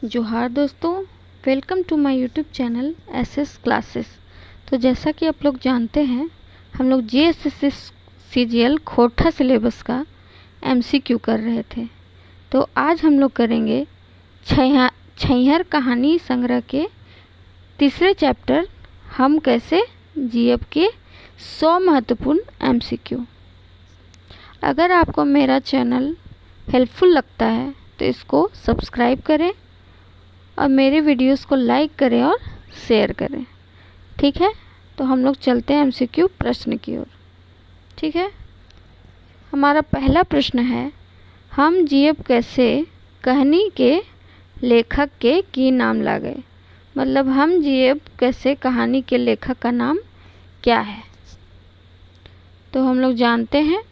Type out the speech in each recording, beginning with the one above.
जोहार दोस्तों, welcome to my YouTube channel SS classes. तो जैसा कि आप लोग जानते हैं, हम लोग जीएसएससी सीजीएल खोटा सिलेबस का एमसीक्यू कर रहे थे। तो आज हम लोग करेंगे छैहर कहानी संग्रह के तीसरे चैप्टर हम कैसे जीएब के 100 महत्वपूर्ण एमसीक्यू। अगर आपको मेरा चैनल हेल्पफुल लगता है तो इसको सब्सक्राइब करें और मेरे वीडियोस को लाइक करें और शेयर करें। ठीक है, तो हम लोग चलते हैं एमसीक्यू प्रश्न की ओर। ठीक है, हमारा पहला प्रश्न है, हम जीएब कैसे कहानी के लेखक के की नाम ला गए। मतलब हम जीएब कैसे कहानी के लेखक का नाम क्या है। तो हम लोग जानते हैं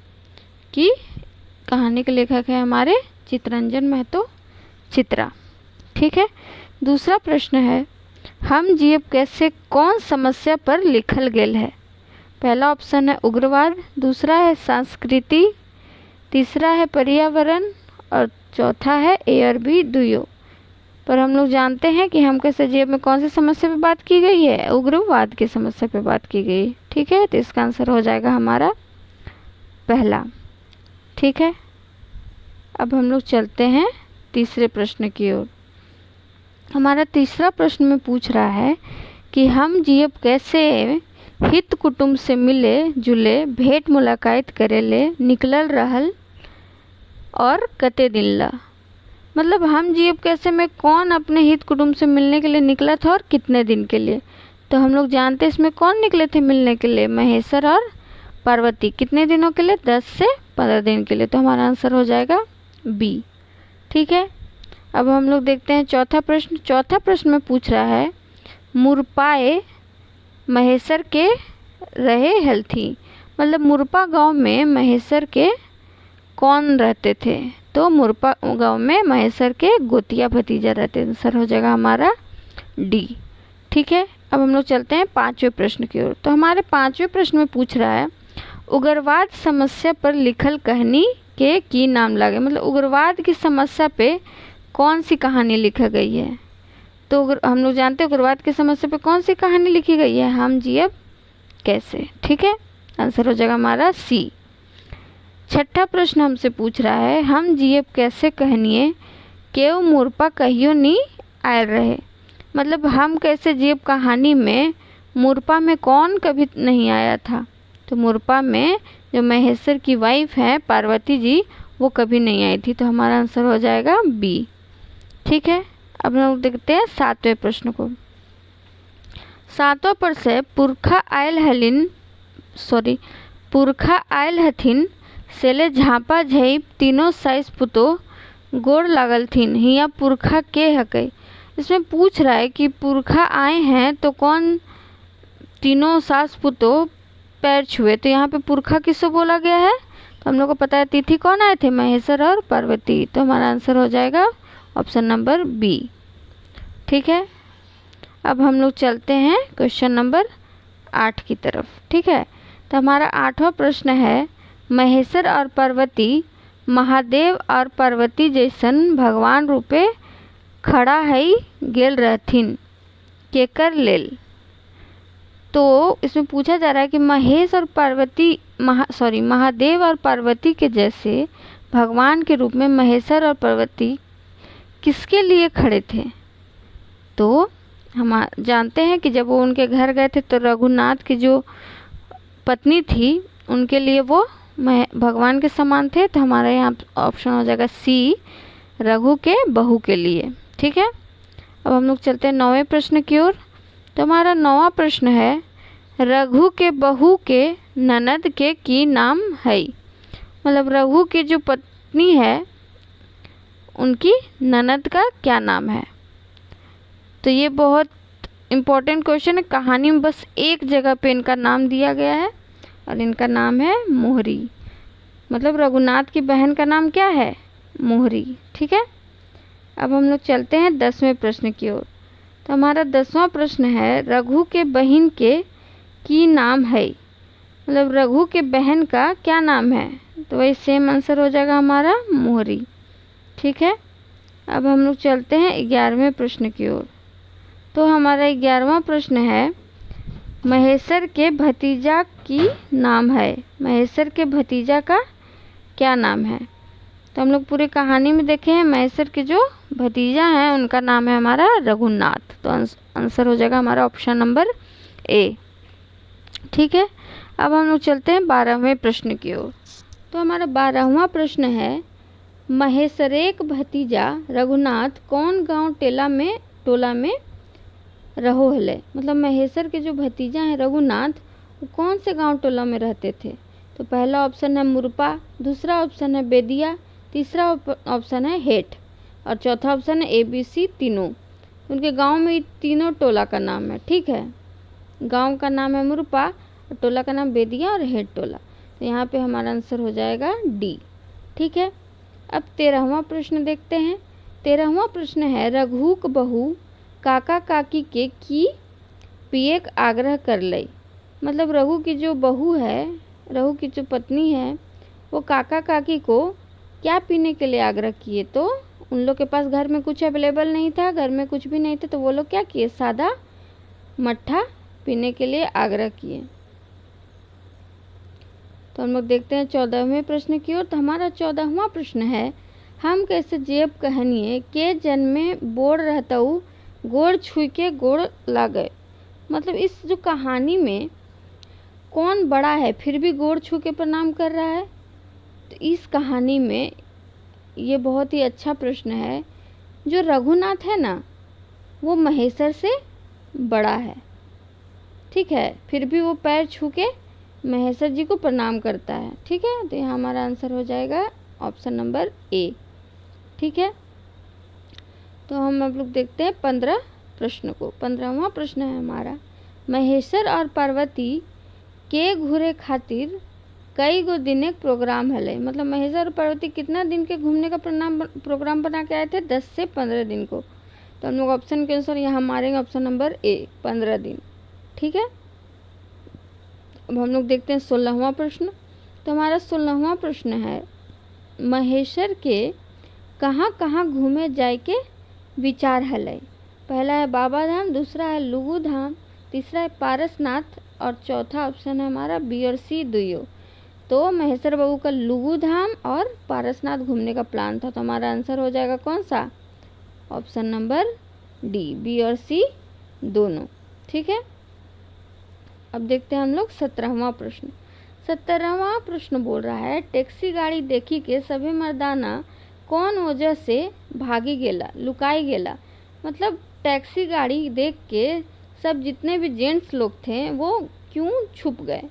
कि कहानी के लेखक है हमारे चितरंजन महतो चित्रा। ठीक है, दूसरा प्रश्न है, हम जीएब कैसे कौन समस्या पर लिखल गेल है। पहला ऑप्शन है उग्रवाद, दूसरा है संस्कृति, तीसरा है पर्यावरण और चौथा है ए और बी दुयो। पर हम लोग जानते हैं कि हम कैसे जीएब में कौन सी समस्या पे बात की गई है, उग्रवाद की समस्या पे बात की गई। ठीक है, तो इसका आंसर हो जाएगा हमारा पहला। ठीक है, अब हम लोग चलते हैं तीसरे प्रश्न की ओर। हमारा तीसरा प्रश्न में पूछ रहा है कि हम जीएब कैसे हित कुटुंब से मिले जुले भेंट मुलाकात करे ले निकलल रहल और कते दिन ला। मतलब हम जीएब कैसे में कौन अपने हित कुटुंब से मिलने के लिए निकला था और कितने दिन के लिए। तो हम लोग जानते हैं इसमें कौन निकले थे मिलने के लिए, महेश्वर और पार्वती। कितने दिनों के लिए, 10 से 15 दिन के लिए। तो हमारा आंसर हो जाएगा बी। ठीक है, अब हम लोग देखते हैं चौथा प्रश्न। चौथा प्रश्न में पूछ रहा है, मुरपाए महेश्वर के रहे हलथी। मतलब मुरपा गांव में महेश्वर के कौन रहते थे। तो मुरपा गांव में महेश्वर के गोतिया भतीजा रहते थे। आंसर हो जाएगा हमारा डी। ठीक है, अब हम लोग चलते हैं पांचवें प्रश्न की ओर। तो हमारे पांचवें प्रश्न में पूछ रहा है, उग्रवाद समस्या पर लिखल कहानी के की नाम लागे। मतलब उग्रवाद की समस्या पे कौन सी कहानी लिखा गई है। तो हम लोग जानते हैं उग्रवाद की समस्या पे कौन सी कहानी लिखी गई है, हम जीएब कैसे। ठीक है, आंसर हो जाएगा हमारा सी। छठा प्रश्न हमसे पूछ रहा है, हम जीएब कैसे कहनिए केव मुरपा कहियो नी आयल रहे। मतलब हम कैसे जीएब कहानी में मुरपा में कौन कभी नहीं आया था। तो मुरपा में जो महेश्वर की वाइफ है पार्वती जी, वो कभी नहीं आई थी। तो हमारा आंसर हो जाएगा बी। ठीक है, अब हम लोग देखते हैं सातवें प्रश्न को। सातवां प्रश्न है, पुरखा आयल हथिन सेले झापा झैप तीनों साइस पुतो गोड़ लागल थिन हिया पुरखा के हकई। इसमें पूछ रहा है कि पुरखा आए हैं तो कौन तीनों सास पुतो पैर छुए। तो यहाँ पे पुरखा किसको बोला गया है। तो हम लोग को पता है तिथि कौन आए थे, महेश्वर और पार्वती। तो हमारा आंसर हो जाएगा ऑप्शन नंबर बी। ठीक है, अब हम लोग चलते हैं क्वेश्चन नंबर 8 की तरफ। ठीक है, तो हमारा 8वां प्रश्न है, महेश्वर और पार्वती महादेव और पार्वती जैसन भगवान रूपे खड़ा है गेल रहथिन केकर लेल। तो इसमें पूछा जा रहा है कि महादेव और पार्वती के जैसे भगवान के रूप में महेश्वर और पार्वती किसके लिए खड़े थे। तो हम जानते हैं कि जब वो उनके घर गए थे तो रघुनाथ की जो पत्नी थी उनके लिए वो भगवान के समान थे। तो हमारा यहाँ ऑप्शन हो जाएगा सी, रघु के बहू के लिए। ठीक है, अब हम लोग चलते हैं 9वें प्रश्न की ओर। तो हमारा 9वां प्रश्न है, रघु के बहू के ननद के की नाम है। मतलब रघु की जो पत्नी है उनकी ननद का क्या नाम है। तो ये बहुत इम्पोर्टेंट क्वेश्चन है। कहानी में बस एक जगह पे इनका नाम दिया गया है और इनका नाम है मोहरी। मतलब रघुनाथ की बहन का नाम क्या है, मोहरी। ठीक है, अब हम लोग चलते हैं 10वें प्रश्न की ओर। तो हमारा 10वां प्रश्न है, रघु के बहन के की नाम है। मतलब रघु के बहन का क्या नाम है। तो वही सेम आंसर हो जाएगा हमारा मोहरी। ठीक है, अब हम लोग चलते हैं 11वें प्रश्न की ओर। तो हमारा 11वां प्रश्न है, महेश्वर के भतीजा की नाम है। महेश्वर के भतीजा का क्या नाम है? तो हम लोग पूरी कहानी में देखे हैं, महेश्वर के जो भतीजा हैं उनका नाम है हमारा रघुनाथ। तो आंसर हो जाएगा हमारा ऑप्शन नंबर ए। ठीक है, अब हम लोग चलते हैं 12वें प्रश्न की ओर। तो हमारा 12वां प्रश्न है, महेश्वरेक भतीजा रघुनाथ कौन गांव टोला में रहो हले। मतलब महेश्वर के जो भतीजा हैं रघुनाथ, वो कौन से गांव टोला में रहते थे? तो पहला ऑप्शन है मुरपा, दूसरा ऑप्शन है बेदिया, तीसरा ऑप्शन है हेठ और चौथा ऑप्शन है ABC तीनों। उनके गांव में तीनों टोला का नाम है। ठीक है, गांव का नाम है मुरपा और टोला का नाम बेदिया और हेठ टोला। तो यहाँ पे हमारा आंसर हो जाएगा डी। ठीक है, अब 13वां प्रश्न देखते हैं। 13वां प्रश्न है, रघुक बहू काका काकी के की पिएक आग्रह कर लई। मतलब रघु की जो बहू है, रघु की जो पत्नी है, वो काका काकी को क्या पीने के लिए आग्रह किए? तो उन लोग के पास घर में कुछ अवेलेबल नहीं था, घर में कुछ भी नहीं था, तो वो लोग क्या किए? सादा मट्ठा पीने के लिए आग्रह किए। तो हम लोग देखते हैं 14वें प्रश्न की ओर। तो हमारा 14वां प्रश्न है, हम कैसे जेब कहनिए के जन्मे बोर रहतऊ गोड़ छुई के गोड़ लागे। मतलब इस जो कहानी में कौन बड़ा है फिर भी गोड़ छू के प्रणाम कर रहा है? तो इस कहानी में ये बहुत ही अच्छा प्रश्न है। जो रघुनाथ है ना, वो महेश्वर से बड़ा है। ठीक है, फिर भी वो पैर छू के महेश्वर जी को प्रणाम करता है। ठीक है, तो यहाँ हमारा आंसर हो जाएगा ऑप्शन नंबर ए। ठीक है, तो हम अब लोग देखते हैं 15 प्रश्न को। 15वां प्रश्न है हमारा, महेश्वर और पार्वती के घूरे खातिर कई गो दिन एक प्रोग्राम हले। मतलब महेश्वर और पार्वती कितना दिन के घूमने का प्रोग्राम बना के आए थे? 10 से 15 दिन को। तो हम लोग ऑप्शन के अनुसार यहाँ मारेंगे ऑप्शन नंबर ए, 15 दिन। ठीक है, अब हम लोग देखते हैं 16वां प्रश्न। तो हमारा 16वां प्रश्न है, महेश्वर के कहाँ कहाँ घूमे जाए के विचार हलै। पहला है बाबा धाम, दूसरा है लुगु धाम, तीसरा है पारसनाथ और चौथा ऑप्शन है हमारा बी और सी दुयो। तो महेश्वर बाबू का लुगु धाम और पारसनाथ घूमने का प्लान था। तो हमारा आंसर हो जाएगा कौन सा? ऑप्शन नंबर डी, बी और सी दोनों। ठीक है, अब देखते हैं हम लोग 17वां प्रश्न। 17वां प्रश्न बोल रहा है, टैक्सी गाड़ी देखी के सभी मर्दाना कौन वजह से भागी गेला, लुकाई गेला। मतलब टैक्सी गाड़ी देख के सब जितने भी जेंट्स लोग थे वो क्यों छुप गए?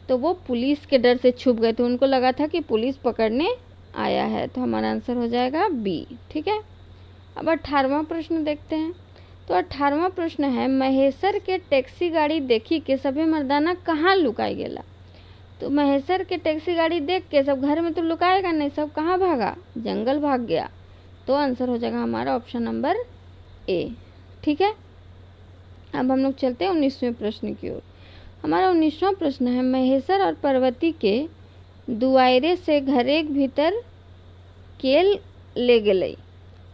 तो वो पुलिस के डर से छुप गए थे, उनको लगा था कि पुलिस पकड़ने आया है। तो हमारा आंसर हो जाएगा बी। ठीक है, अब 18वां प्रश्न देखते हैं। तो 18वां प्रश्न है, महेश्वर के टैक्सी गाड़ी देखी के सभी मर्दाना कहाँ लुकाई गेला। तो महेश्वर के टैक्सी गाड़ी देख के सब घर में तो लुकाएगा नहीं, सब कहाँ भागा? जंगल भाग गया। तो आंसर हो जाएगा हमारा ऑप्शन नंबर ए। ठीक है, अब हम लोग चलते हैं 19वें प्रश्न की ओर। हमारा 19वां प्रश्न है, महेश्वर और पार्वती के दुआरे से घरे भीतर केल ले गई।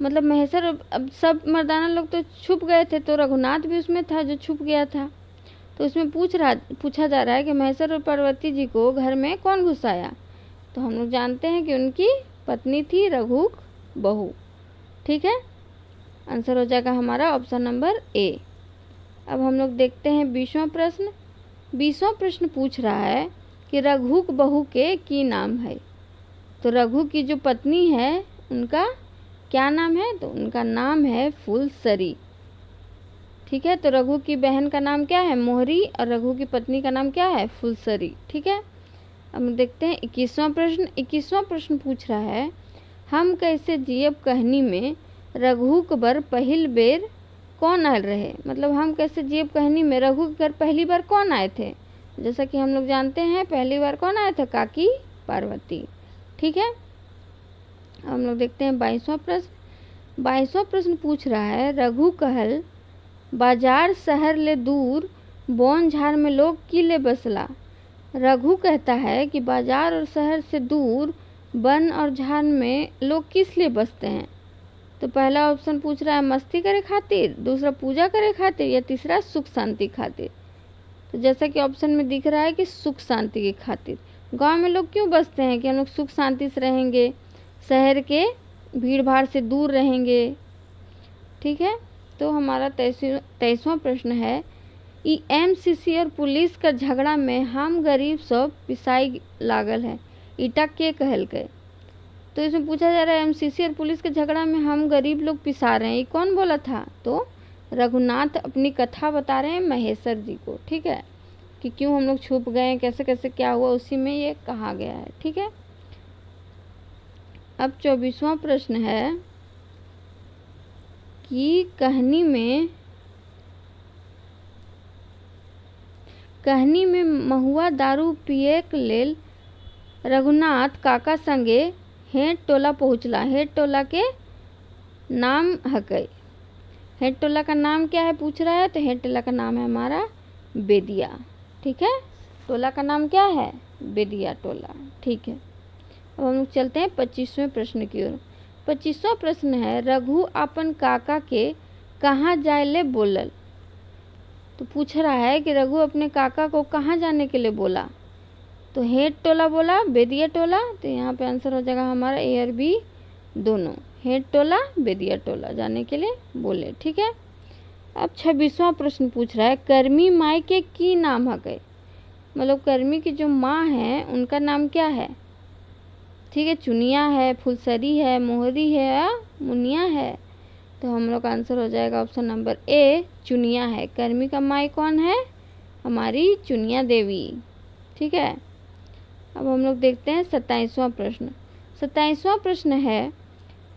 मतलब महेश्वर, अब सब मर्दाना लोग तो छुप गए थे, तो रघुनाथ भी उसमें था जो छुप गया था। तो उसमें पूछा जा रहा है कि महेश्वर और पार्वती जी को घर में कौन घुसाया। तो हम लोग जानते हैं कि उनकी पत्नी थी रघुक बहू। ठीक है, आंसर हो जाएगा हमारा ऑप्शन नंबर ए। अब हम लोग देखते हैं 20वां प्रश्न। 20वां प्रश्न पूछ रहा है कि रघुक बहू के की नाम है। तो रघु की जो पत्नी है उनका क्या नाम है? तो उनका नाम है फुलसरी। ठीक है, तो रघु की बहन का नाम क्या है? मोहरी और रघु की पत्नी का नाम क्या है? फुलसरी। ठीक है, अब देखते हैं 21वां प्रश्न। 21वां प्रश्न पूछ रहा है, हम कैसे जियब कहानी में रघु बर पहिल बेर कौन आए रहे। मतलब हम कैसे जियब कहानी में रघु के घर पहली बार कौन आए थे? जैसा कि हम लोग जानते हैं पहली बार कौन आया था? काकी पार्वती। ठीक है, हम लोग देखते हैं 22वां प्रश्न। 22वां प्रश्न पूछ रहा है, रघु कहल बाजार शहर ले दूर बौन झाड़ में लोग की ले बसला। रघु कहता है कि बाजार और शहर से दूर वन और झाड़ में लोग किस लिए बसते हैं? तो पहला ऑप्शन पूछ रहा है मस्ती करे खातिर, दूसरा पूजा करे खातिर, या तीसरा सुख शांति खातिर। तो जैसा कि ऑप्शन में दिख रहा है कि सुख शांति की खातिर। गांव में लोग क्यों बसते हैं कि हम लोग सुख शांति से रहेंगे, शहर के भीड़ भाड़ से दूर रहेंगे। ठीक है, तो हमारा 23वां प्रश्न है ई एमसीसी और पुलिस का झगड़ा में हम गरीब सब पिसाई लागल है, ईटा के कहल गए। तो इसमें पूछा जा रहा है एमसीसी और पुलिस के झगड़ा में हम गरीब लोग पिसा रहे हैं, ये कौन बोला था? तो रघुनाथ अपनी कथा बता रहे हैं महेश्वर जी को। ठीक है, कि क्यों हम लोग छुप गए, कैसे कैसे क्या हुआ, उसी में ये कहा गया है। ठीक है, अब 24वां प्रश्न है कि कहानी में महुआ दारू पिए के लेल रघुनाथ काका संगे हेड टोला पहुँचला। हेड टोला के नाम हकै, हेड टोला का नाम क्या है पूछ रहा है, तो हेड टोला का नाम है हमारा बेदिया। ठीक है, टोला का नाम क्या है? बेदिया टोला। ठीक है, अब हम लोग चलते हैं 25वें प्रश्न की ओर। 25वां प्रश्न है रघु अपन काका के कहाँ जाए ले बोलल। तो पूछ रहा है कि रघु अपने काका को कहाँ जाने के लिए बोला। तो हेड टोला बोला, बेदिया टोला। तो यहाँ पे आंसर हो जाएगा हमारा ए और बी दोनों, हेड टोला बेदिया टोला जाने के लिए बोले। ठीक है, अब 26वां प्रश्न पूछ रहा है कर्मी माई के की नाम है गए, मतलब कर्मी की जो माँ है उनका नाम क्या है? ठीक है, चुनिया है, फुलसरी है, मोहरी है या मुनिया है। तो हम लोग का आंसर हो जाएगा ऑप्शन नंबर ए चुनिया है। कर्मी का माई कौन है? हमारी चुनिया देवी। ठीक है, अब हम लोग देखते हैं 27वां प्रश्न। 27वां प्रश्न है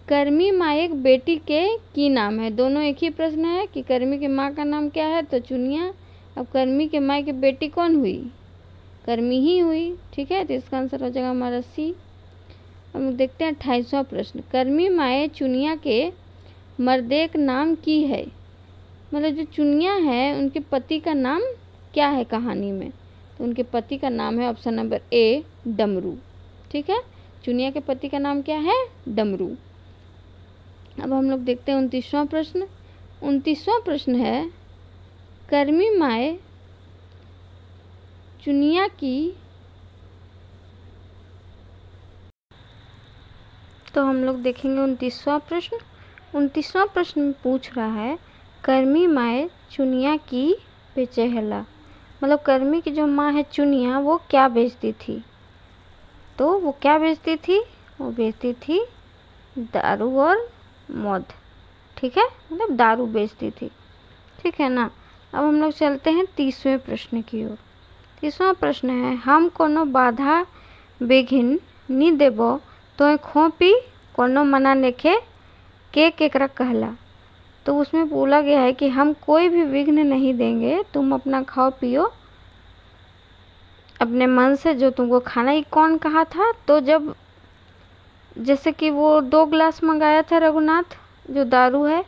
कर्मी माँ एक बेटी के की नाम है। दोनों एक ही प्रश्न है कि कर्मी की माँ का नाम क्या है, तो चुनिया। अब कर्मी के माँ की बेटी कौन हुई? कर्मी ही हुई। ठीक है, तो इसका आंसर हो जाएगा हमारा सी। हम लोग देखते हैं 28वां प्रश्न। कर्मी माए चुनिया के मर्देक नाम की है, मतलब जो चुनिया है उनके पति का नाम क्या है कहानी में? तो उनके पति का नाम है ऑप्शन नंबर ए डमरू। ठीक है, चुनिया के पति का नाम क्या है? डमरू। अब हम लोग देखते हैं 29वां प्रश्न। 29वां प्रश्न है कर्मी माए चुनिया की, तो हम लोग देखेंगे 29वां प्रश्न। 29वां प्रश्न में पूछ रहा है कर्मी माए चुनिया की बेचेहला, मतलब कर्मी की जो माँ है चुनिया वो क्या बेचती थी? तो वो क्या बेचती थी? वो बेचती थी दारू और मौत। ठीक है, मतलब दारू बेचती थी। ठीक है ना, अब हम लोग चलते हैं 30वें प्रश्न की ओर। 30वां प्रश्न है हम कोनो बाधा बेघिन नी देबो तो खोपी कोनो मना नेखे के केकरा कहला। तो उसमें बोला गया है कि हम कोई भी विघ्न नहीं देंगे, तुम अपना खाओ पियो अपने मन से जो तुमको खाना। ही कौन कहा था? तो जब जैसे कि वो 2 गिलास मंगाया था रघुनाथ जो दारू है,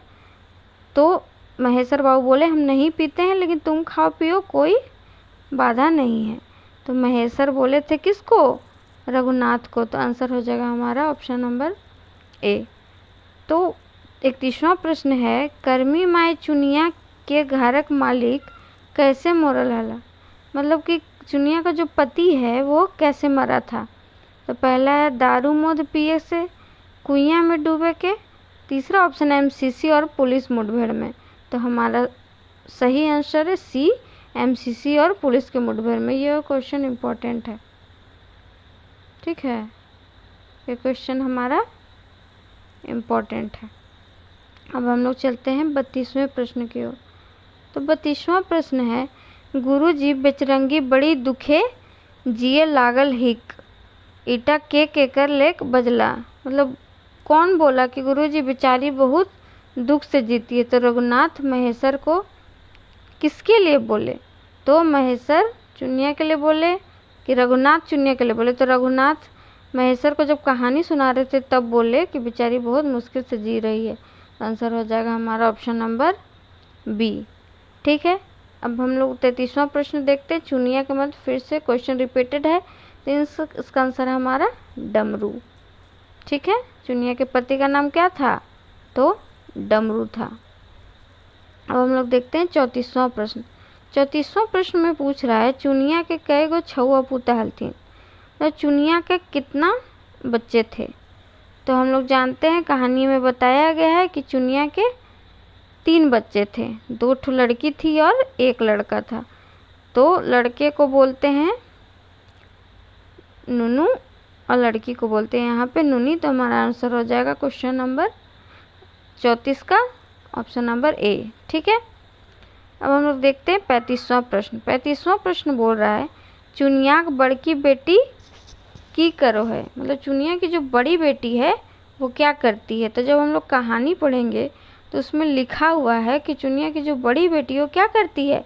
तो महेश्वर बाबू बोले हम नहीं पीते हैं लेकिन तुम खाओ पियो, कोई बाधा नहीं है। तो महेश्वर बोले थे किसको? रघुनाथ को। तो आंसर हो जाएगा हमारा ऑप्शन नंबर ए। तो 31वां प्रश्न है कर्मी माई चुनिया के घरक मालिक कैसे मरल हला, मतलब कि चुनिया का जो पति है वो कैसे मरा था? तो पहला है दारू मद पिए से, कुइयाँ में डूबे के, तीसरा ऑप्शन है एमसीसी और पुलिस मुठभेड़ में। तो हमारा सही आंसर है सी एमसीसी और पुलिस के मुठभेड़ में। ये क्वेश्चन इम्पोर्टेंट है। ठीक है, ये क्वेश्चन हमारा इम्पोर्टेंट है। अब हम लोग चलते हैं 32वें प्रश्न की ओर। तो 32वां प्रश्न है गुरुजी बेचरंगी बड़ी दुखे जिए लागल हिक, ईटा के केकर लेक बजला, मतलब कौन बोला कि गुरुजी बेचारी बहुत दुख से जीती है? तो रघुनाथ महेश्वर को किसके लिए बोले? तो महेश्वर चुनिया के लिए बोले कि रघुनाथ चुनिया के लिए बोले? तो रघुनाथ महेश्वर को जब कहानी सुना रहे थे तब बोले कि बेचारी बहुत मुश्किल से जी रही है। आंसर हो जाएगा हमारा ऑप्शन नंबर बी। ठीक है, अब हम लोग 33वां प्रश्न देखते हैं। चुनिया के मत फिर से क्वेश्चन रिपीटेड है, तो इसका आंसर है हमारा डमरू। ठीक है, चुनिया के पति का नाम क्या था? तो डमरू था। अब हम लोग देखते हैं 34वां प्रश्न। 34वां प्रश्न में पूछ रहा है चुनिया के कई गो छुआ पूता हलथिन, तो चुनिया के कितना बच्चे थे। तो हम लोग जानते हैं कहानी में बताया गया है कि चुनिया के 3 बच्चे थे, 2 ठो लड़की थी और 1 लड़का था। तो लड़के को बोलते हैं नुनू और लड़की को बोलते हैं यहाँ पे नुनी। तो हमारा आंसर हो जाएगा क्वेश्चन नंबर 34 का ऑप्शन नंबर ए। ठीक है। अब हम लोग देखते हैं 35वां प्रश्न। 35वां प्रश्न बोल रहा है चुनिया की बड़की बेटी की करो है, मतलब चुनिया की जो बड़ी बेटी है वो क्या करती है। तो जब हम लोग कहानी पढ़ेंगे तो उसमें लिखा हुआ है कि चुनिया की जो बड़ी बेटी है वो क्या करती है,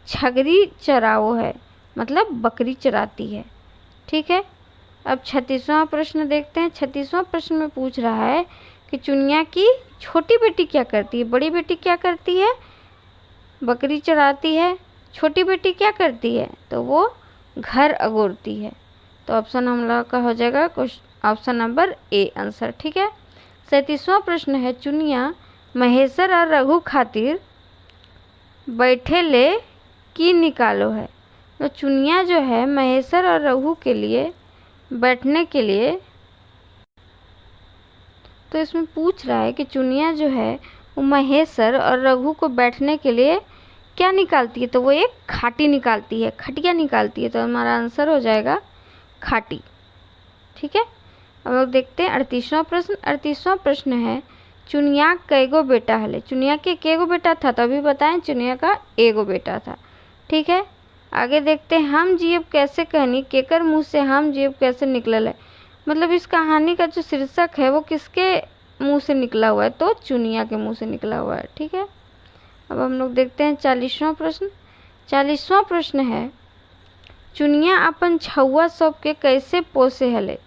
छगरी चराओ है, मतलब बकरी चराती है। ठीक है। अब 36वां प्रश्न देखते हैं। 36वां प्रश्न में पूछ रहा है कि चुनिया की छोटी बेटी क्या करती है। बड़ी बेटी क्या करती है, बकरी चराती है। छोटी बेटी क्या करती है, तो वो घर अगोरती है। तो ऑप्शन हम लोग का हो जाएगा ऑप्शन नंबर ए आंसर। ठीक है। 37वां प्रश्न है चुनिया महेश्वर और रघु खातिर बैठे ले की निकालो है। तो चुनिया जो है महेश्वर और रघु के लिए बैठने के लिए, तो इसमें पूछ रहा है कि चुनिया जो है वो महेश्वर और रघु को बैठने के लिए क्या निकालती है। तो वो एक खाटी निकालती है, खटिया निकालती है। तो हमारा आंसर हो जाएगा खाटी। ठीक है। अब लोग देखते हैं 38वां प्रश्न। 38वां प्रश्न है चुनिया कैगो बेटा हले। चुनिया के केगो बेटा था, तो अभी बताएं चुनिया का एगो बेटा था। ठीक है। आगे देखते हैं हम जियब कैसे कहनी केकर मुँह से हम जियब कैसे निकलल है। मतलब इस कहानी का जो शीर्षक है वो किसके मुंह से निकला हुआ है, तो चुनिया के मुंह से निकला हुआ है। ठीक है। अब हम लोग देखते हैं 40वां प्रश्न। 40वां प्रश्न है चुनिया अपन छुआ सब के कैसे पोसे हले।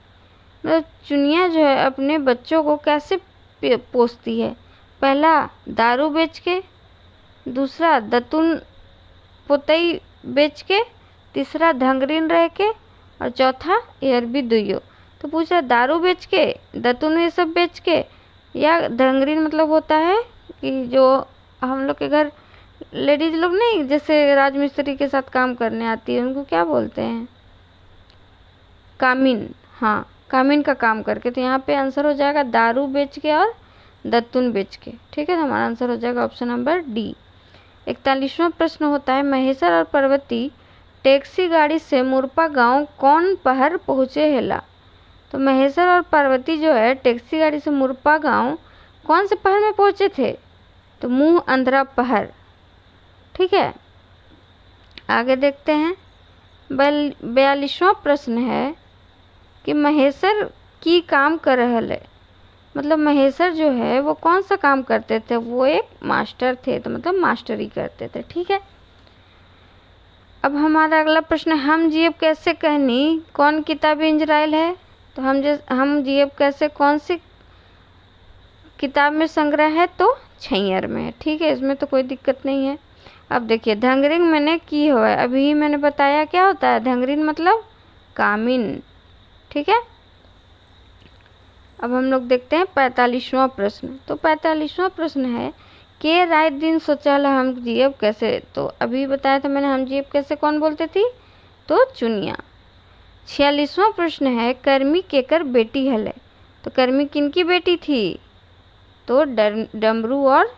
मतलब चुनिया जो है अपने बच्चों को कैसे पोसती है। पहला दारू बेच के, दूसरा दतुन पोतई बेच के, तीसरा धंगरीन रह के, और चौथा एयरबी दुइयो। तो पूछा दारू बेच के, दतुन ये सब बेच के, या धंगरीन मतलब होता है कि जो हम लोग के घर लेडीज लोग नहीं, जैसे राजमिस्त्री के साथ काम करने आती है, उनको क्या बोलते हैं, कामिन। हाँ, कामिन का काम करके। तो यहाँ पे आंसर हो जाएगा दारू बेच के और दतुन बेच के। ठीक है। तो हमारा आंसर हो जाएगा ऑप्शन नंबर डी। 41वां प्रश्न होता है महेश्वर और पार्वती टैक्सी गाड़ी से मुरपा गांव कौन पहर पहुँचे हेला। तो महेश्वर और पार्वती जो है टैक्सी गाड़ी से मुरपा गांव कौन से पहर में पहुँचे थे, तो मुँह अंधरा पहर। ठीक है। आगे देखते हैं 42वां प्रश्न है कि महेश्वर की काम कर रहे। मतलब महेश्वर जो है वो कौन सा काम करते थे, वो एक मास्टर थे, तो मतलब मास्टरी करते थे। ठीक है। अब हमारा अगला प्रश्न है हम जियब कैसे कहनी कौन किताब इंजराइल है। तो हम जियब कैसे कौन सी किताब में संग्रह है, तो छैयर में है। ठीक है। इसमें तो कोई दिक्कत नहीं है। अब देखिए धंगरिंग मैंने की हुआ है, अभी मैंने बताया क्या होता है धंगरिन मतलब कामिन। ठीक है। अब हम लोग देखते हैं 45वां प्रश्न। तो 45वां प्रश्न है के रात दिन सोचल हम जियब कैसे। तो अभी बताया था मैंने हम जियब कैसे कौन बोलते थी, तो चुनिया। 46वां प्रश्न है कर्मी केकर बेटी हले। तो कर्मी किनकी बेटी थी, तो डमरू और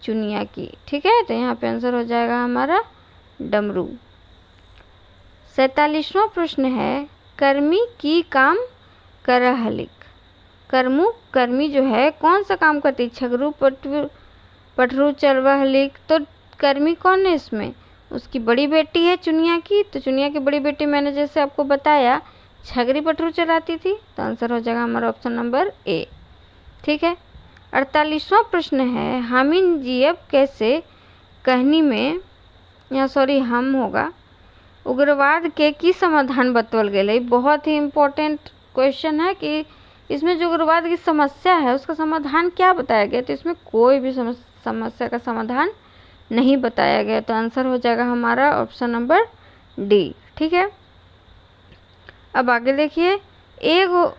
चुनिया की। ठीक है। तो यहाँ पे आंसर हो जाएगा हमारा डमरू। 47वां प्रश्न है कर्मी की काम कर हलिक। कर्मी जो है कौन सा काम करती, छगरू पटरू चरवा हलिक। तो कर्मी कौन है इसमें, उसकी बड़ी बेटी है चुनिया की। तो चुनिया की बड़ी बेटी मैंने जैसे आपको बताया छगरी पटरू चलाती थी। तो आंसर हो जाएगा हमारा ऑप्शन नंबर ए। ठीक है। 48वां प्रश्न है हामिन जियब कैसे कहनी में, या सॉरी हम होगा उग्रवाद के की समाधान बतवल गए। बहुत ही इम्पोर्टेंट क्वेश्चन है कि इसमें जो उग्रवाद की समस्या है उसका समाधान क्या बताया गया। तो इसमें कोई भी समस्या का समाधान नहीं बताया गया। तो आंसर हो जाएगा हमारा ऑप्शन नंबर डी। ठीक है। अब आगे देखिए एक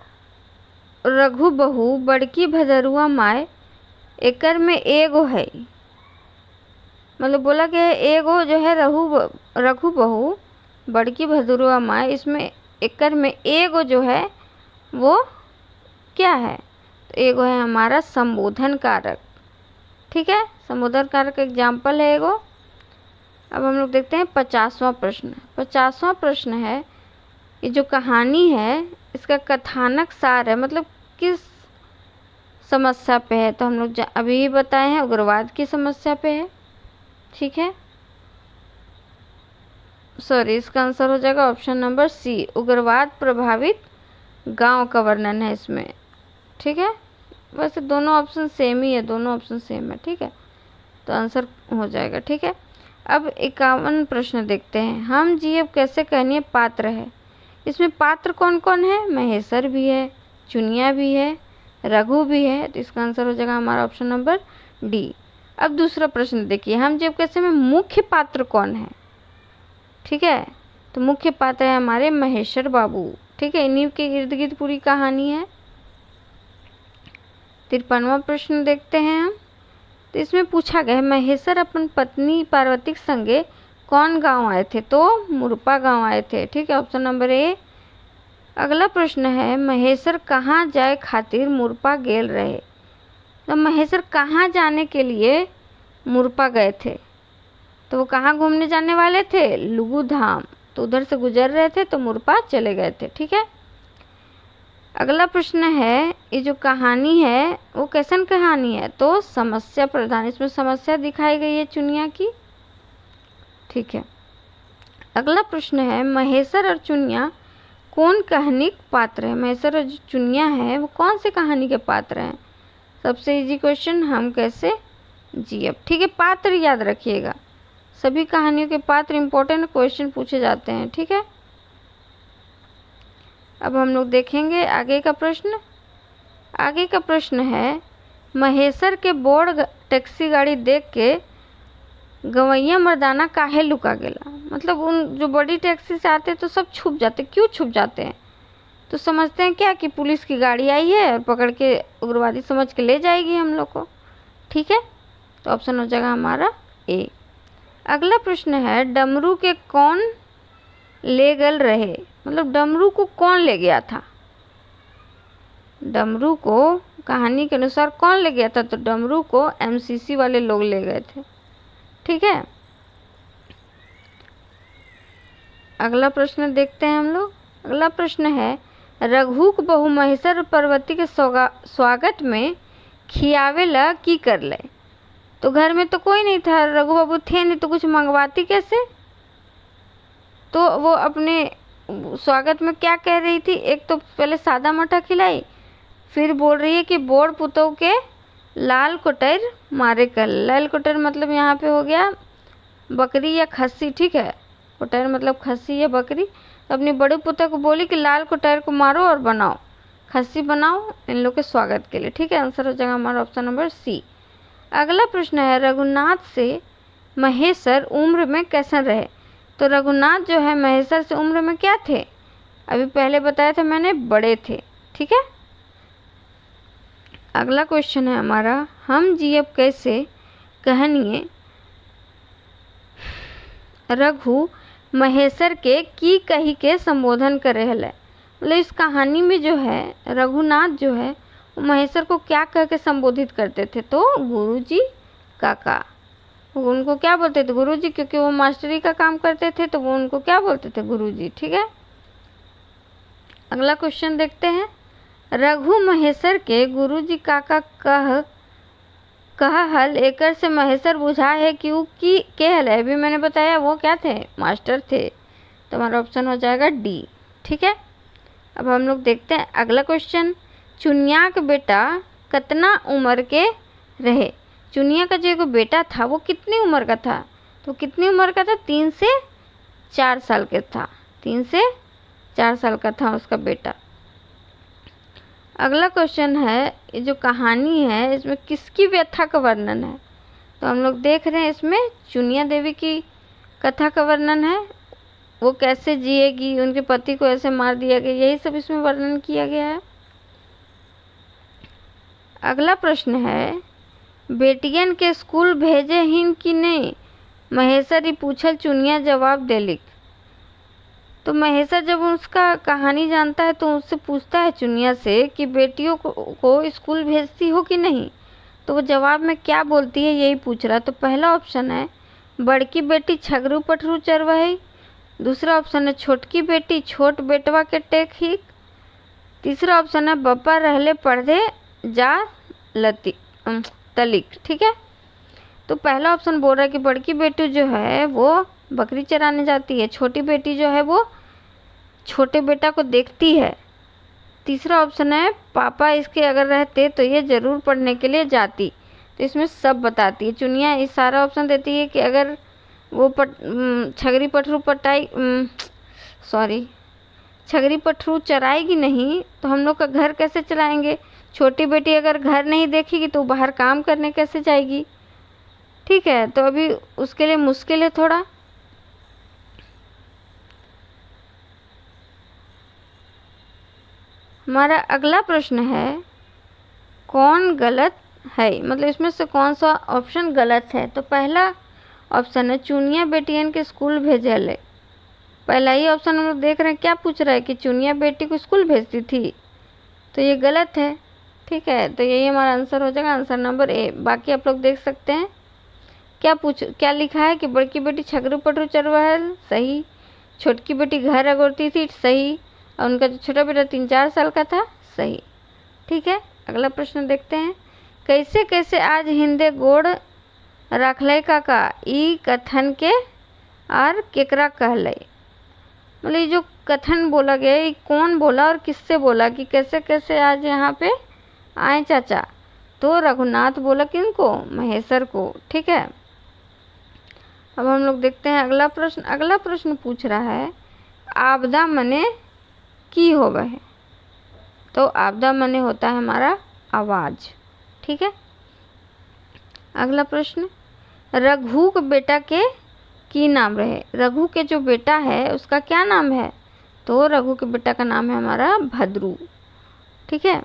रघु बहू बड़की भदरुआ माय एकर में एगो है, मतलब बोला कि एगो जो है रघु बहू बड़की भदुरवा माँ, इसमें एकर में एगो जो है वो क्या है, तो एगो है हमारा संबोधन कारक। ठीक है, संबोधन कारक एग्जाम्पल है एगो। अब हम लोग देखते हैं 50वां प्रश्न। 50वां प्रश्न है, ये जो कहानी है इसका कथानक सार है, मतलब किस समस्या पे है, तो हम लोग अभी ही बताए हैं उग्रवाद की समस्या पे है। ठीक है, सॉरी, इसका आंसर हो जाएगा ऑप्शन नंबर सी, उग्रवाद प्रभावित गांव का वर्णन है इसमें। ठीक है, वैसे दोनों ऑप्शन सेम ही है, दोनों ऑप्शन सेम है। ठीक है, तो आंसर हो जाएगा। ठीक है, अब 51 प्रश्न देखते हैं। हम जीव कैसे कहनीय पात्र है, इसमें पात्र कौन कौन है, महेश्वर भी है, चुनिया भी है, रघु भी है, तो इसका आंसर हो जाएगा हमारा ऑप्शन नंबर डी। अब दूसरा प्रश्न देखिए, हम जीव कैसे में मुख्य पात्र कौन है। ठीक है, तो मुख्य पात्र है हमारे महेश्वर बाबू। ठीक है, इन्हीं के इर्द गिर्द पूरी कहानी है। 53वां प्रश्न देखते हैं हम, तो इसमें पूछा गया है महेश्वर अपन पत्नी पार्वती के संगे कौन गांव आए थे, तो मुरपा गांव आए थे। ठीक है, ऑप्शन नंबर ए। अगला प्रश्न है, महेश्वर कहाँ जाए खातिर मुरपा गेल रहे, तो महेश्वर कहाँ जाने के लिए मुरपा गए थे, तो वो कहाँ घूमने जाने वाले थे, लुगु धाम, तो उधर से गुजर रहे थे तो मुरपा चले गए थे। ठीक है, अगला प्रश्न है, ये जो कहानी है वो कैसन कहानी है, तो समस्या प्रधान, इसमें समस्या दिखाई गई है चुनिया की। ठीक है, अगला प्रश्न है, महेश्वर और चुनिया कौन कहानी के पात्र है, महेश्वर और जो चुनिया है वो कौन से कहानी के पात्र हैं। सबसे इजी क्वेश्चन, हम कैसे जिए। ठीक है, पात्र याद रखिएगा, सभी कहानियों के पात्र इंपॉर्टेंट क्वेश्चन पूछे जाते हैं। ठीक है, अब हम लोग देखेंगे आगे का प्रश्न। आगे का प्रश्न है, महेश्वर के बोर्ड टैक्सी गाड़ी देख के गवैया मर्दाना काहे लुका गेला, मतलब उन जो बड़ी टैक्सी से आते तो सब छुप जाते, क्यों छुप जाते हैं, तो समझते हैं क्या कि पुलिस की गाड़ी आई है और पकड़ के उग्रवादी समझ के ले जाएगी हम लोग को। ठीक है, तो ऑप्शन हो जाएगा हमारा ए। अगला प्रश्न है, डमरू के कौन ले गल रहे, मतलब डमरू को कौन ले गया था, डमरू को कहानी के अनुसार कौन ले गया था, तो डमरू को एमसीसी वाले लोग ले गए थे। ठीक है, अगला प्रश्न देखते हैं हम लोग। अगला प्रश्न है, रघु को बहु महेश्वर पार्वती के स्वागत में खियावे ला की कर ले, तो घर में तो कोई नहीं था, रघु बाबू थे नहीं, तो कुछ मंगवाती कैसे, तो वो अपने स्वागत में क्या कह रही थी, एक तो पहले सादा मठा खिलाई, फिर बोल रही है कि बोर पुतों के लाल कोटर मारे कर। लाल कोटर मतलब यहाँ पे हो गया बकरी या खस्सी। ठीक है, कोटर मतलब खस्सी या बकरी, तो अपनी बड़े पुत्र को बोली कि लाल कोटर को मारो और बनाओ, खस्सी बनाओ इन लोग के स्वागत के लिए। ठीक है, आंसर हो जाएगा हमारा ऑप्शन नंबर सी। अगला प्रश्न है, रघुनाथ से महेश्वर उम्र में कैसे रहे, तो रघुनाथ जो है महेश्वर से उम्र में क्या थे, अभी पहले बताया था मैंने, बड़े थे। ठीक है, अगला क्वेश्चन है हमारा, हम जियब कैसे कहनिए रघु महेश्वर के की कही के संबोधन करे हले, मतलब इस कहानी में जो है रघुनाथ जो है वो महेश्वर को क्या कह के संबोधित करते थे, तो गुरुजी काका, उनको क्या बोलते थे, गुरुजी, क्योंकि वो मास्टरी का काम करते थे तो वो उनको क्या बोलते थे, गुरुजी। ठीक है, अगला क्वेश्चन देखते हैं, रघु महेश्वर के गुरुजी काका कह हल एकर से महेश्वर बुझा है कि वो की के हल है, अभी मैंने बताया वो क्या थे, मास्टर थे, तो हमारा ऑप्शन हो जाएगा डी। ठीक है, अब हम लोग देखते हैं अगला क्वेश्चन, चुनिया का बेटा कितना उम्र के रहे, चुनिया का जो एक बेटा था वो कितनी उम्र का था, तो कितनी उम्र का था, 3 से 4 साल का था, 3 से 4 साल का था उसका बेटा। अगला क्वेश्चन है, ये जो कहानी है इसमें किसकी व्यथा का वर्णन है, तो हम लोग देख रहे हैं इसमें चुनिया देवी की कथा का वर्णन है, वो कैसे जिएगी, उनके पति को ऐसे मार दिया गया, यही सब इसमें वर्णन किया गया है। अगला प्रश्न है, बेटियन के स्कूल भेजे हिन कि नहीं? महेशर ही पूछल चुनिया जवाब देलिक। तो महेशर जब उसका कहानी जानता है तो उससे पूछता है चुनिया से कि बेटियों को स्कूल भेजती हो कि नहीं। तो वो जवाब में क्या बोलती है यही पूछ रहा। तो पहला ऑप्शन है बड़की बेटी छगरू पटरू चरवाही। दूसरा ऑप्शन है छोटकी बेटी छोट बेटवा के टेक हिक। तीसरा ऑप्शन है बप्पा रहले पढ़े जा लती तलिक। ठीक है, तो पहला ऑप्शन बोल रहा है कि बड़की बेटी जो है वो बकरी चराने जाती है, छोटी बेटी जो है वो छोटे बेटा को देखती है। तीसरा ऑप्शन है पापा इसके अगर रहते तो ये ज़रूर पढ़ने के लिए जाती। तो इसमें सब बताती है चुनिया। इस सारा ऑप्शन देती है कि अगर वो छगरी पटरू छगरी पटरू चराएगी नहीं तो हम लोग का घर कैसे चलाएंगे। छोटी बेटी अगर घर नहीं देखेगी तो बाहर काम करने कैसे जाएगी। ठीक है, तो अभी उसके लिए मुश्किल है थोड़ा। हमारा अगला प्रश्न है कौन गलत है, मतलब इसमें से कौन सा ऑप्शन गलत है। तो पहला ऑप्शन है चुनिया बेटियन के स्कूल भेजे ले। पहला ही ऑप्शन हम लोग देख रहे हैं क्या पूछ रहा है कि चुनिया बेटी को स्कूल भेजती थी, तो ये गलत है। ठीक है, तो यही हमारा आंसर हो जाएगा, आंसर नंबर ए। बाकी आप लोग देख सकते हैं क्या लिखा है कि बड़की बेटी छगरू पटरू चरवाहल, सही। छोटकी बेटी घर अगोरती थी, सही। और उनका जो छोटा बेटा 3-4 साल का था, सही। ठीक है, अगला प्रश्न देखते हैं। कैसे कैसे आज हिंदे गोड़ रखले काका ई कथन के और केकरा कहले। मतलब ये जो कथन बोला गया ये कौन बोला और किससे बोला कि कैसे कैसे आज यहाँ पे आए चाचा। तो रघुनाथ बोला किनको, महेशर को। ठीक है, अब हम लोग देखते हैं अगला प्रश्न। अगला प्रश्न पूछ रहा है आपदा मने की होगा है। तो आपदा मने होता है हमारा आवाज़। ठीक है, अगला प्रश्न रघु के बेटा के की नाम रहे। रघु के जो बेटा है उसका क्या नाम है। तो रघु के बेटा का नाम है हमारा भद्रू। ठीक है,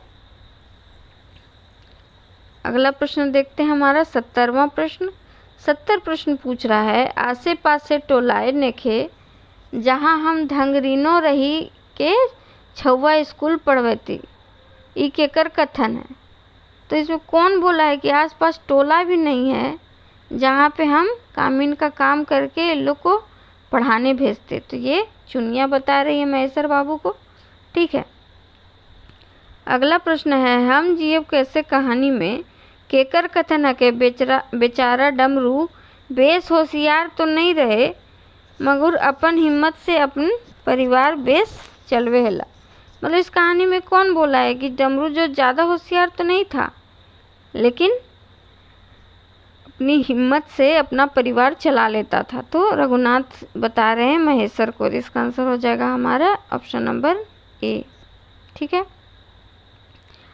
अगला प्रश्न देखते हैं हमारा 70वां प्रश्न। 70 प्रश्न पूछ रहा है आसे पासे टोलाए नेखे जहाँ हम धंगरीनो रही के छुआ स्कूल पढ़वती ई केकर कथन है। तो इसमें कौन बोला है कि आसपास टोला भी नहीं है जहाँ पे हम कामीन का काम करके इन लोग को पढ़ाने भेजते। तो ये चुनिया बता रही है महेशर बाबू को। ठीक है, अगला प्रश्न है हम जीव कैसे कहानी में केकर कथन है के बेचारा डमरू बेस होशियार तो नहीं रहे मगर अपन हिम्मत से अपन परिवार बेस चलवे हला। मतलब इस कहानी में कौन बोला है कि डमरू जो ज़्यादा होशियार तो नहीं था लेकिन अपनी हिम्मत से अपना परिवार चला लेता था। तो रघुनाथ बता रहे हैं महेशर को। इसका आंसर हो जाएगा हमारा ऑप्शन नंबर ए। ठीक है,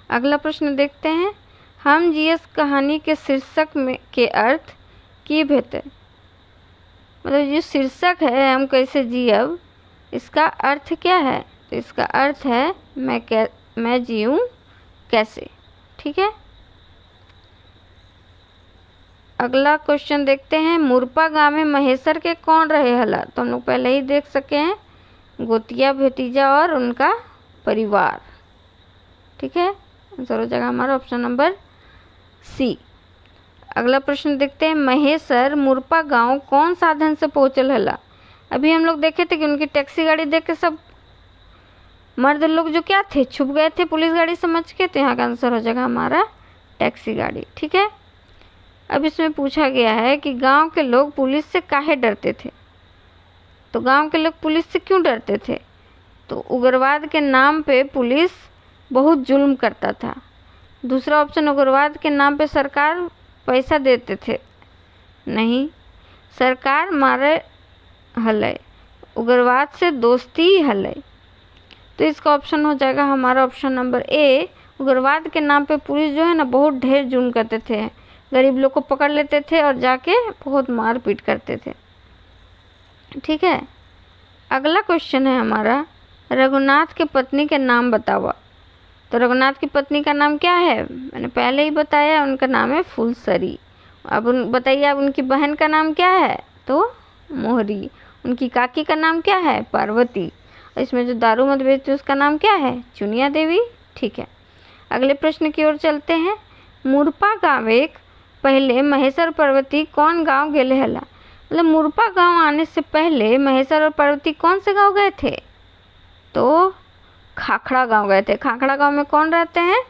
अगला प्रश्न देखते हैं हम जीएस कहानी के शीर्षक में के अर्थ की भेते। मतलब जो शीर्षक है हम कैसे जियब इसका अर्थ क्या है। तो इसका अर्थ है मैं जीऊँ कैसे। ठीक है, अगला क्वेश्चन देखते हैं मुरपा गाँव में महेशर के कौन रहे हला। तो हम लोग पहले ही देख सके हैं गोतिया भतीजा और उनका परिवार। ठीक है, आंसर हो जाएगा हमारा ऑप्शन नंबर सी। अगला प्रश्न देखते हैं महेशर मुरपा गांव कौन साधन से पहुंचल हला। अभी हम लोग देखे थे कि उनकी टैक्सी गाड़ी देख के सब मर्द लोग जो क्या थे छुप गए थे पुलिस गाड़ी समझ के। तो यहाँ का आंसर हो जाएगा हमारा टैक्सी गाड़ी। ठीक है, अब इसमें पूछा गया है कि गांव के लोग पुलिस से काहे डरते थे। तो गांव के लोग पुलिस से क्यों डरते थे। तो उग्रवाद के नाम पे पुलिस बहुत जुल्म करता था। दूसरा ऑप्शन उग्रवाद के नाम पे सरकार पैसा देते थे, नहीं सरकार मारे हले, उग्रवाद से दोस्ती हले। तो इसका ऑप्शन हो जाएगा हमारा ऑप्शन नंबर ए। उग्रवाद के नाम पे पुलिस जो है ना बहुत ढेर जुल्म करते थे, गरीब लोग को पकड़ लेते थे और जाके बहुत मार पीट करते थे। ठीक है, अगला क्वेश्चन है हमारा रघुनाथ के पत्नी के नाम बतावा। तो रघुनाथ की पत्नी का नाम क्या है? मैंने पहले ही बताया, उनका नाम है फुलसरी। अब बताइए, अब उनकी बहन का नाम क्या है? तो मोहरी। उनकी काकी का नाम क्या है? पार्वती। इसमें जो दारू मत बेचती उसका नाम क्या है? चुनिया देवी। ठीक है, अगले प्रश्न की ओर चलते हैं। मुरपा गावेक पहले महेश्वर और पार्वती कौन गांव गेले हला? मतलब मुरपा गांव आने से पहले महेश्वर और पार्वती कौन से गांव गए थे? तो खाखड़ा गांव गए थे। खाखड़ा गांव में कौन रहते हैं?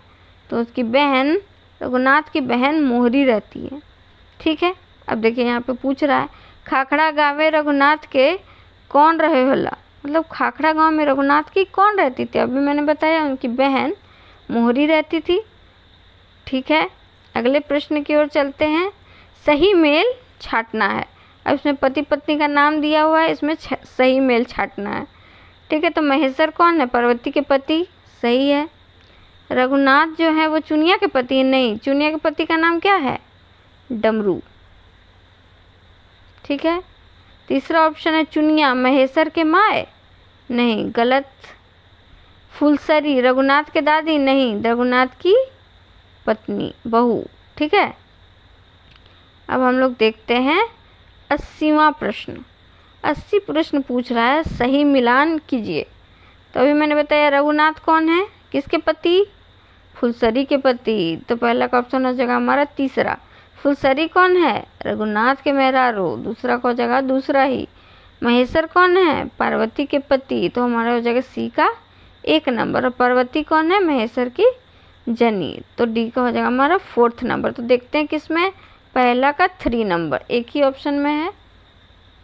तो उसकी बहन, रघुनाथ की बहन मोहरी रहती है। ठीक है, अब देखिए यहाँ पे पूछ रहा है खाखड़ा गाँवे रघुनाथ के कौन रहे होला? मतलब खाखड़ा गांव में रघुनाथ की कौन रहती थी? अभी मैंने बताया उनकी बहन मोहरी रहती थी। ठीक है, अगले प्रश्न की ओर चलते हैं। सही मेल छाटना है। अब इसमें पति पत्नी का नाम दिया हुआ है, इसमें सही मेल छाटना है। ठीक है, तो महेश्वर कौन है? पार्वती के पति। सही है। रघुनाथ जो है वो चुनिया के पति? नहीं, चुनिया के पति का नाम क्या है? डमरू। ठीक है, तीसरा ऑप्शन है चुनिया महेश्वर के माए? नहीं, गलत। फुलसरी रघुनाथ के दादी? नहीं, रघुनाथ की पत्नी, बहू। ठीक है, अब हम लोग देखते हैं 80वां प्रश्न। 80 प्रश्न पूछ रहा है सही मिलान कीजिए। तो अभी मैंने बताया रघुनाथ कौन है? किसके पति? फुलसरी के पति। तो पहला का ऑप्शन हो जाएगा हमारा तीसरा। फुलसरी कौन है? रघुनाथ के मेहरारू। दूसरा को हो जाएगा दूसरा ही। महेश्वर कौन है? पार्वती के पति। तो हमारा हो जाएगा सी का 1 नंबर। और पार्वती कौन है? महेश्वर की जनी। तो डी का हो जाएगा हमारा 4th नंबर। तो देखते हैं किसमें, पहला का 3 नंबर एक ही ऑप्शन में है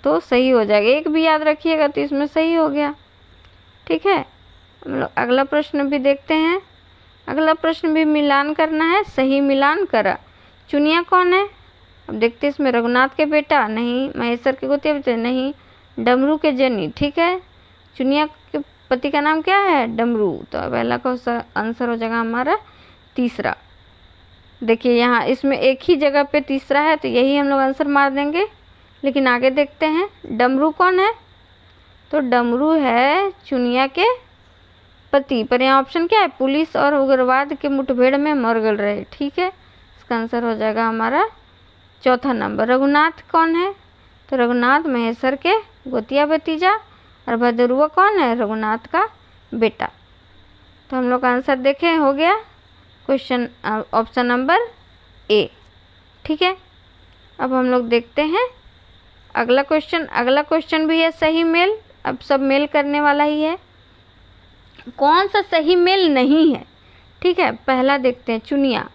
तो सही हो जाएगा। एक भी याद रखिएगा तो इसमें सही हो गया। ठीक है, हम लोग अगला प्रश्न भी देखते हैं। अगला प्रश्न भी मिलान करना है। सही मिलान करा। चुनिया कौन है? अब देखते हैं इसमें रघुनाथ के बेटा? नहीं। महेश्वर के गोतिया बेटे? नहीं। डमरू के जनी। ठीक है, चुनिया के पति का नाम क्या है? डमरू। तो पहला का आंसर हो जाएगा हमारा तीसरा। देखिए यहाँ इसमें एक ही जगह पे तीसरा है तो यही हम लोग आंसर मार देंगे। लेकिन आगे देखते हैं डमरू कौन है? तो डमरू है चुनिया के पति। पर यहाँ ऑप्शन क्या है? पुलिस और उग्रवाद के मुठभेड़ में मर गए रहे। ठीक है, इसका आंसर हो जाएगा हमारा 4था नंबर। रघुनाथ कौन है? तो रघुनाथ महेश्वर के गोतिया भतीजा। और भदरुआ कौन है? रघुनाथ का बेटा। तो हम लोग आंसर देखें, हो गया क्वेश्चन ऑप्शन नंबर ए। ठीक है, अब हम लोग देखते हैं अगला क्वेश्चन। अगला क्वेश्चन भी है सही मेल। अब सब मेल करने वाला ही है। कौन सा सही मेल नहीं है? ठीक है, पहला देखते हैं चुनिया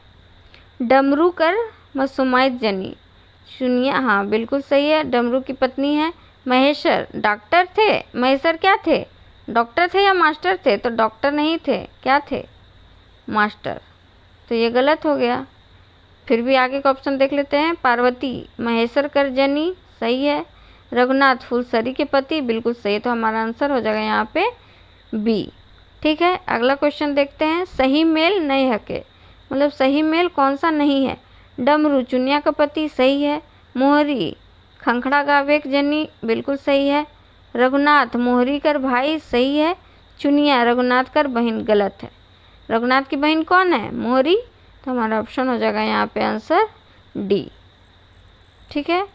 डमरू कर मसुमाइत जनी। चुनिया, हाँ बिल्कुल सही है, डमरू की पत्नी है। महेश्वर डॉक्टर थे। महेश्वर क्या थे? डॉक्टर थे या मास्टर थे? तो डॉक्टर नहीं थे, क्या थे? मास्टर। तो ये गलत हो गया। फिर भी आगे का ऑप्शन देख लेते हैं। पार्वती महेश्वर कर जनी, सही है। रघुनाथ फुलसरी के पति, बिल्कुल सही। तो हमारा आंसर हो जाएगा यहाँ पे बी। ठीक है, अगला क्वेश्चन देखते हैं। सही मेल नहीं है के, मतलब सही मेल कौन सा नहीं है? डमरू चुनिया का पति, सही है। मोहरी खंखड़ा गावेक जनी, बिल्कुल सही है। रघुनाथ मोहरी कर भाई, सही है। चुनिया रघुनाथ कर बहन, गलत है। रघुनाथ की बहन कौन है? मोहरी। तो हमारा ऑप्शन हो जाएगा यहाँ पे आंसर डी। ठीक है,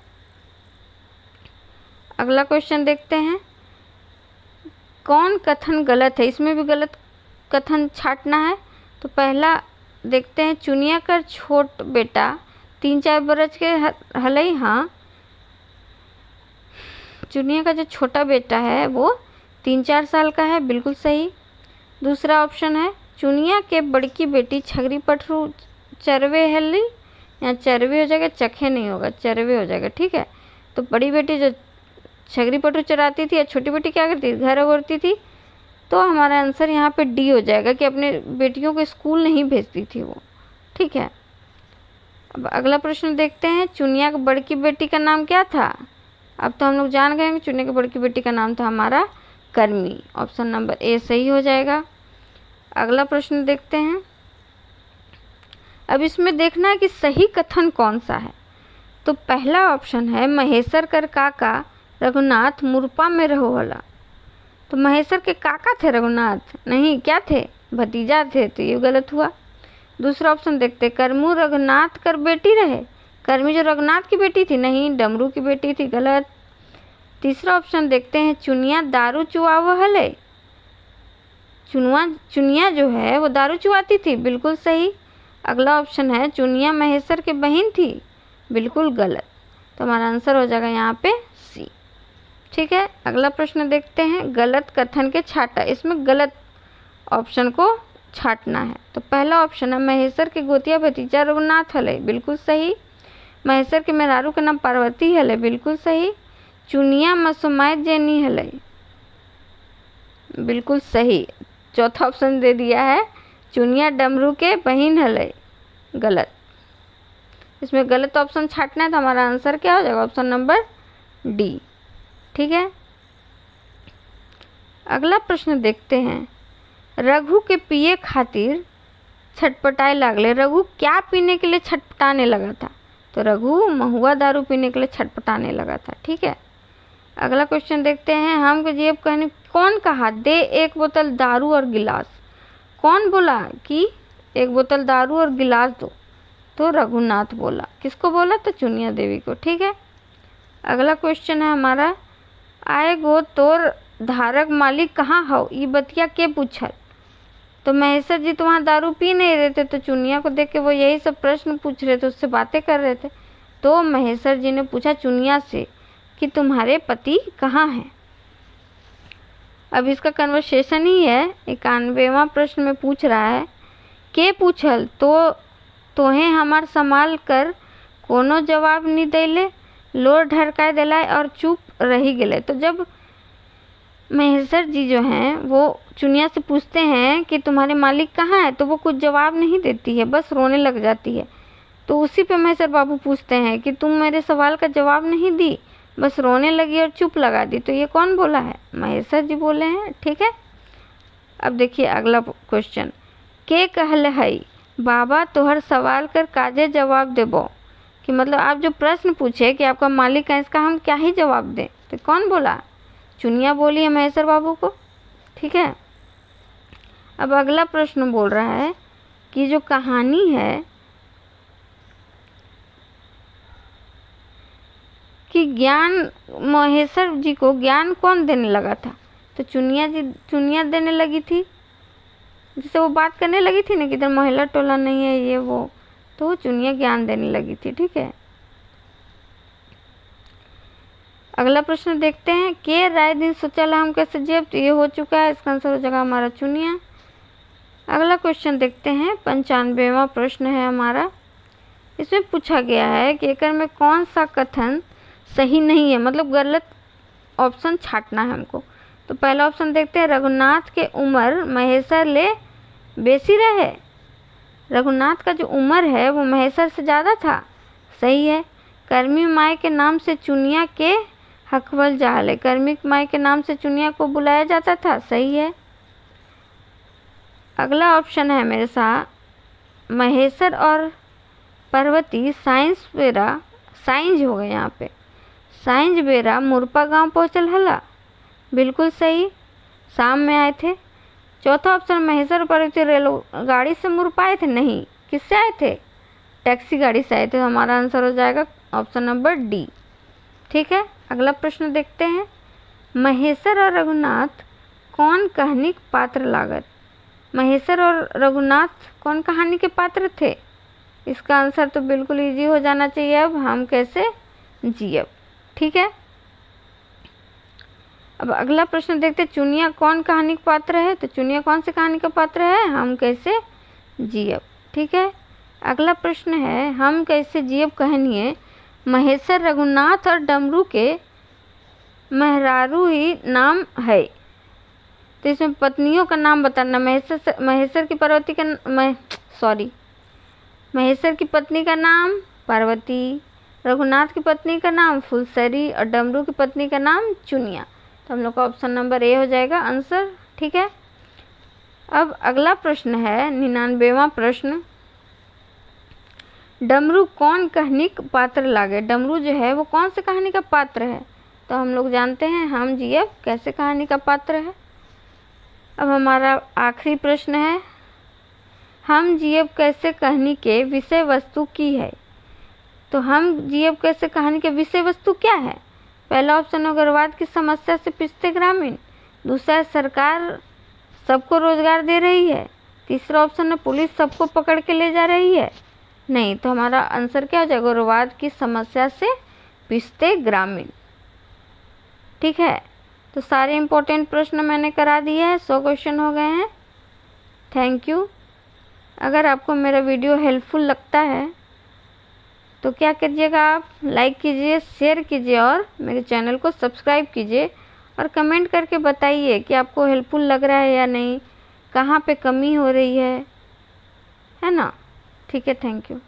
अगला क्वेश्चन देखते हैं। कौन कथन गलत है? इसमें भी गलत कथन छाटना है। तो पहला देखते हैं चुनिया कर छोट बेटा 3-4 बरस के हलई। हाँ, चुनिया का जो छोटा बेटा है वो 3-4 साल का है, बिल्कुल सही। दूसरा ऑप्शन है चुनिया के बड़की बेटी छगरी पटरू चरवे हली। यहाँ चरवे हो जाएगा, चखे नहीं होगा, चरवे हो जाएगा। ठीक है, तो बड़ी बेटी जो छगरी पटरू चराती थी और छोटी बेटी क्या करती थी? घर ओरती थी। तो हमारा आंसर यहाँ पे डी हो जाएगा कि अपने बेटियों को स्कूल नहीं भेजती थी वो। ठीक है, अब अगला प्रश्न देखते हैं। चुनिया की बड़की बेटी का नाम क्या था? अब तो हम लोग जान गए हैं कि चुनिया की बड़की बेटी का नाम था हमारा कर्मी। ऑप्शन नंबर ए सही हो जाएगा। अगला प्रश्न देखते हैं। अब इसमें देखना है कि सही कथन कौन सा है। तो पहला ऑप्शन है महेश्वर कर काका रघुनाथ मुरपा में रहो वाला। तो महेश्वर के काका थे रघुनाथ? नहीं, क्या थे? भतीजा थे, तो ये गलत हुआ। दूसरा ऑप्शन देखते, कर्मू रघुनाथ कर बेटी रहे। कर्मी जो रघुनाथ की बेटी थी, नहीं, डमरू की बेटी थी, गलत। तीसरा ऑप्शन देखते हैं, चुनिया दारू चुआव हले। चुनिया जो है वो दारू चुआती थी, बिल्कुल सही। अगला ऑप्शन है, चुनिया महेश्वर की बहन थी, बिल्कुल गलत। तो हमारा आंसर हो जाएगा यहाँ पे सी। ठीक है, अगला प्रश्न देखते हैं, गलत कथन के छाटा। इसमें गलत ऑप्शन को छाटना है। तो पहला ऑप्शन है, महेश्वर के गोतिया भतीजा रघुनाथ हले, बिल्कुल सही। महेश्वर के मेहरारू का नाम पार्वती हले, बिल्कुल सही। चुनिया मसुमाय जैनी हले, बिल्कुल सही। चौथा ऑप्शन दे दिया है, चुनिया डमरू के बहन हले, गलत। इसमें गलत ऑप्शन छाटना है, तो हमारा आंसर क्या हो जाएगा? Option number D. ठीक है, अगला प्रश्न देखते हैं, रघु के पिए खातिर छटपटाए लागले। रघु क्या पीने के लिए छटपटाने लगा था? तो रघु महुआ दारू पीने के लिए छटपटाने लगा था। ठीक है, अगला क्वेश्चन देखते हैं, हम को जेब कहने कौन कहा दे एक बोतल दारू और गिलास? कौन बोला कि एक बोतल दारू और गिलास दो? तो रघुनाथ बोला। किसको बोला? तो चुनिया देवी को। ठीक है, अगला क्वेश्चन है हमारा, आए गो तोर धारक मालिक कहाँ हो? ये बतिया के पूछल? तो महेश्वर जी तो वहाँ दारू पी नहीं रहे थे, तो चुनिया को देख के वो यही सब प्रश्न पूछ रहे थे, उससे बातें कर रहे थे। तो महेश्वर जी ने पूछा चुनिया से कि तुम्हारे पति कहाँ हैं? अब इसका कन्वर्सेशन ही है। 91वां प्रश्न में पूछ रहा है, के पूछल तो तोहे हमार संभाल कर कोनो जवाब नहीं देले, लोर ढरकाए दिलाए और चुप रही गए। तो जब महेश्वर जी जो हैं वो चुनिया से पूछते हैं कि तुम्हारे मालिक कहाँ है, तो वो कुछ जवाब नहीं देती है, बस रोने लग जाती है। तो उसी पे महेश्वर बाबू पूछते हैं कि तुम मेरे सवाल का जवाब नहीं दी, बस रोने लगी और चुप लगा दी। तो ये कौन बोला है? महेश्वर जी बोले हैं। ठीक है, अब देखिए अगला क्वेश्चन, के कहले हई बाबा तोहर सवाल कर काजे जवाब देबो? कि मतलब आप जो प्रश्न पूछे कि आपका मालिक है, इसका हम क्या ही जवाब दें? तो कौन बोला? चुनिया बोली है महेश्वर बाबू को। ठीक है, अब अगला प्रश्न बोल रहा है कि जो कहानी है कि ज्ञान, महेश्वर जी को ज्ञान कौन देने लगा था? तो चुनिया देने लगी थी। जैसे वो बात करने लगी थी ना कि इधर महिला टोला नहीं है ये वो, तो वो चुनिया ज्ञान देने लगी थी। ठीक है, अगला प्रश्न देखते हैं, के राय दिन सोचल हम कैसे जेब? तो ये हो चुका है, इसका आंसर हो जाएगा हमारा चुनिया। अगला क्वेश्चन देखते हैं, 95वां प्रश्न है हमारा। इसमें पूछा गया है कि एकड़ में कौन सा कथन सही नहीं है, मतलब गलत ऑप्शन छाटना है हमको। तो पहला ऑप्शन देखते हैं, रघुनाथ के उम्र महेश्वर ले बेसी रहे। रघुनाथ का जो उम्र है वो महेश्वर से ज़्यादा था, सही है। कर्मी माई के नाम से चुनिया के हकवल जाले, कर्मी माई के नाम से चुनिया को बुलाया जाता था, सही है। अगला ऑप्शन है मेरे साथ, महेश्वर और पार्वती साइंस हो गए यहाँ पे, साइंस बेरा मुरपा गांव पहुँचल हला, बिल्कुल सही, शाम में आए थे। चौथा ऑप्शन, महेश्वर और पार्वती रेलगाड़ी से मुरपा आए थे, नहीं, किससे आए थे? टैक्सी गाड़ी से आए थे। तो हमारा आंसर हो जाएगा ऑप्शन नंबर डी। ठीक है, अगला प्रश्न देखते हैं, महेश्वर और रघुनाथ कौन कहानी के पात्र लागत? महेश्वर और रघुनाथ कौन कहानी के पात्र थे? इसका आंसर तो बिल्कुल इजी हो जाना चाहिए, अब हम कैसे जियब। ठीक है, अब अगला प्रश्न देखते हैं, चुनिया कौन कहानी का पात्र है? तो चुनिया कौन सी कहानी का पात्र है? हम कैसे जियब। ठीक है, अगला प्रश्न है, हम कैसे जियब कहानी महेश्वर रघुनाथ और डमरू के मेहरारू ही नाम है। तो इसमें पत्नियों का नाम बताना, महेश्वर की पार्वती का महेश्वर की पत्नी का नाम पार्वती, रघुनाथ की पत्नी का नाम फुलसरी और डमरू की पत्नी का नाम चुनिया। तो हम लोग का ऑप्शन नंबर ए हो जाएगा आंसर। ठीक है, अब अगला प्रश्न है 99वां प्रश्न, डमरू कौन कहानी का पात्र लागे? डमरू जो है वो कौन सी कहानी का पात्र है? तो हम लोग जानते हैं हम जियब कैसे कहानी का पात्र है। अब हमारा आखिरी प्रश्न है, हम जियब कैसे कहानी के विषय वस्तु की है। तो हम जियब कैसे कहानी के विषय वस्तु क्या है? पहला ऑप्शन उग्रवाद की समस्या से पिछड़े ग्रामीण। दूसरा है सरकार सबको रोजगार दे रही है। तीसरा ऑप्शन है पुलिस सबको पकड़ के ले जा रही है। नहीं, तो हमारा आंसर क्या हो जाएगा? उग्रवाद की समस्या से पिछड़े ग्रामीण। ठीक है, तो सारे इम्पोर्टेंट प्रश्न मैंने करा दिए हैं। 100 क्वेश्चन हो गए हैं। Thank you. अगर आपको मेरा वीडियो हेल्पफुल लगता है तो क्या कीजिएगा, आप लाइक कीजिए, शेयर कीजिए और मेरे चैनल को सब्सक्राइब कीजिए और कमेंट करके बताइए कि आपको हेल्पफुल लग रहा है या नहीं, कहाँ पे कमी हो रही है ना। ठीक है, थैंक यू।